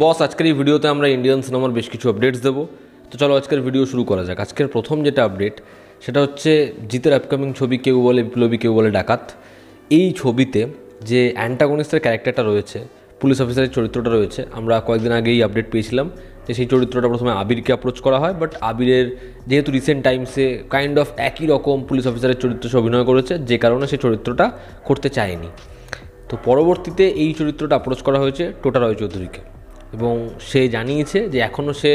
বস আজকের এই ভিডিওতে আমরা ইন্ডিয়ান সিনেমার বেশ কিছু আপডেটস দেবো। তো চলো আজকের ভিডিও শুরু করা যাক। আজকের প্রথম যেটা আপডেট সেটা হচ্ছে জিতের আপকামিং ছবি কেউ বলে বিপ্লবী কেউ বলে ডাকাত। এই ছবিতে যে অ্যান্টাগনিস্টের ক্যারেক্টারটা রয়েছে, পুলিশ অফিসারের চরিত্রটা রয়েছে, আমরা কয়েকদিন আগেই আপডেট পেয়েছিলাম যে সেই চরিত্রটা প্রথমে আবিরকে অ্যাপ্রোচ করা হয়, বাট আবিরের যেহেতু রিসেন্ট টাইমসে কাইন্ড অফ একই রকম পুলিশ অফিসারের চরিত্রে সে অভিনয় করেছে, যে কারণে সেই চরিত্রটা করতে চায়নি। তো পরবর্তীতে এই চরিত্রটা অ্যাপ্রোচ করা হয়েছে টোটা রয় চৌধুরীকে, এবং সে জানিয়েছে যে এখনও সে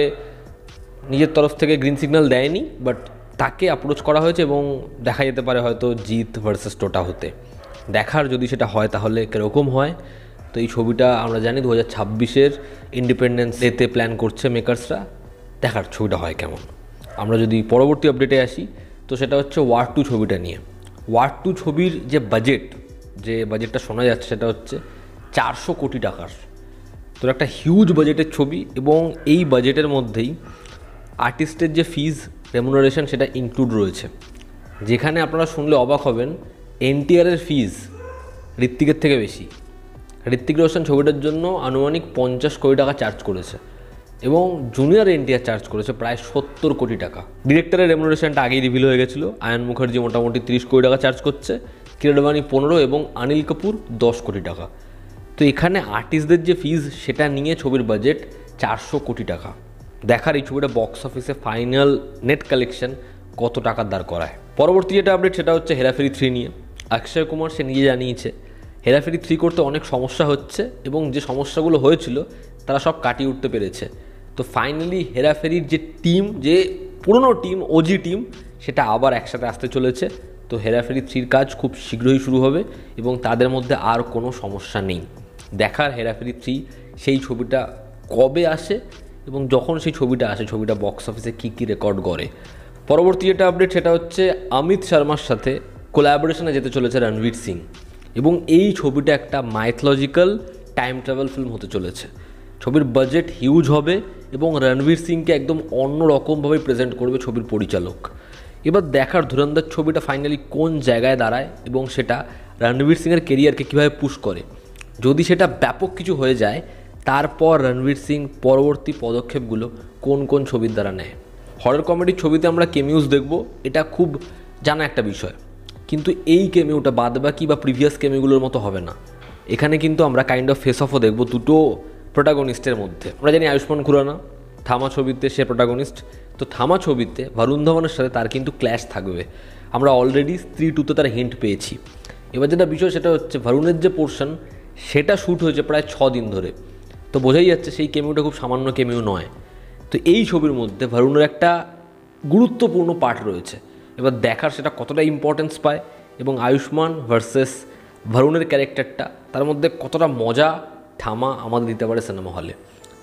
নিজের তরফ থেকে গ্রিন সিগন্যাল দেয়নি, বাট তাকে অ্যাপ্রোচ করা হয়েছে এবং দেখা যেতে পারে হয়তো জিৎ ভার্সেস টোটা হতে। দেখার যদি সেটা হয় তাহলে কীরকম হয়। তো এই ছবিটা আমরা জানি 2026-এর ইন্ডিপেন্ডেন্স ডেতে প্ল্যান করছে মেকার্সরা। দেখার ছবিটা হয় কেমন। আমরা যদি পরবর্তী আপডেটে আসি তো সেটা হচ্ছে ওয়ার 2 ছবিটা নিয়ে। ওয়ার 2 ছবির যে বাজেটটা শোনা যাচ্ছে সেটা হচ্ছে 400 কোটি টাকার। তো একটা হিউজ বাজেটের ছবি, এবং এই বাজেটের মধ্যেই আর্টিস্টের যে ফিজ রেমুনারেশন সেটা ইনক্লুড রয়েছে, যেখানে আপনারা শুনলে অবাক হবেন এনটিআরের ফিজ ঋত্বিকের থেকে বেশি। ঋত্বিক রোশন ছবিটার জন্য আনুমানিক 50 কোটি টাকা চার্জ করেছে, এবং জুনিয়র এনটিআর চার্জ করেছে প্রায় 70 কোটি টাকা। ডিরেক্টরের রেমুনারেশনটা আগেই রিভিল হয়ে গেছিলো। আয়ান মুখার্জি মোটামুটি 30 কোটি টাকা চার্জ করছে, কিরণবাণী 15 এবং অনিল কাপুর 10 কোটি টাকা। তো এখানে আর্টিস্টদের যে ফিজ সেটা নিয়ে ছবির বাজেট 400 কোটি টাকা। দেখার এই ছবিটা বক্স অফিসে ফাইনাল নেট কালেকশন কত টাকার দাঁড় করায়। পরবর্তী যেটা আপডেট সেটা হচ্ছে হেরাফেরি 3 নিয়ে। অক্ষয় কুমার সে নিজে জানিয়েছে হেরাফেরি 3 করতে অনেক সমস্যা হচ্ছে, এবং যে সমস্যাগুলো হয়েছিল তারা সব কাটিয়ে উঠতে পেরেছে। তো ফাইনালি হেরাফেরির যে টিম, যে পুরনো টিম, ওজি টিম, সেটা আবার একসাথে আসতে চলেছে। তো হেরাফেরি 3-র কাজ খুব শীঘ্রই শুরু হবে, এবং তাদের মধ্যে আর কোনো সমস্যা নেই। দেখার হেরাফেরি 3 সেই ছবিটা কবে আসে, এবং যখন সেই ছবিটা আসে ছবিটা বক্স অফিসে কী কী রেকর্ড করে। পরবর্তী যেটা আপডেট সেটা হচ্ছে অমিত শর্মার সাথে কোলাবোরেশনে যেতে চলেছে রণবীর সিং, এবং এই ছবিটা একটা মাইথোলজিক্যাল টাইম ট্রাভেল ফিল্ম হতে চলেছে। ছবির বাজেট হিউজ হবে, এবং রণবীর সিংকে একদম অন্য রকমভাবে প্রেজেন্ট করবে ছবির পরিচালক। এবার দেখার ধুরন্ধর ছবিটা ফাইনালি কোন জায়গায় দাঁড়ায়, এবং সেটা রণবীর সিংয়ের কেরিয়ারকে কীভাবে পুশ করে। যদি সেটা ব্যাপক কিছু হয়ে যায়, তারপর রণবীর সিং পরবর্তী পদক্ষেপগুলো কোন কোন ছবির দ্বারা নেয়। হরর কমেডির ছবিতে আমরা কেমিউস দেখব, এটা খুব জানা একটা বিষয়, কিন্তু এই কেমিউটা বাদবাকি বা প্রিভিয়াস কেমিউগুলোর মতো হবে না। এখানে কিন্তু আমরা কাইন্ড অফ ফেস অফও দেখব দুটো প্রোটাগনিস্টের মধ্যে। আমরা জানি আয়ুষ্মান খুরানা থামা ছবিতে সে প্রোটাগনিস্ট, তো থামা ছবিতে বরুণ ধবনের সাথে তার কিন্তু ক্ল্যাশ থাকবে। আমরা অলরেডি স্ত্রী 2-তে তার হিন্ট পেয়েছি। এবার যেটা বিষয় সেটা হচ্ছে বরুণের যে পোর্শন সেটা শ্যুট হয়েছে প্রায় 6 দিন ধরে। তো বোঝাই যাচ্ছে সেই কেমিউটা খুব সামান্য কেমিউ নয়। তো এই ছবির মধ্যে বরুণের একটা গুরুত্বপূর্ণ পার্ট রয়েছে। এবার দেখার সেটা কতটা ইম্পর্টেন্স পায়, এবং আয়ুষ্মান ভার্সেস বরুণের ক্যারেক্টারটা তার মধ্যে কতটা মজা থামা আমাদের দিতে পারে সিনেমা হলে।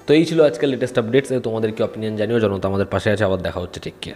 তো এই ছিল আজকের লেটেস্ট আপডেটস। তোমাদের কি অপিনিয়ন জানিও। জনতা আমাদের পাশে আছে। আবার দেখা হচ্ছে। Take care.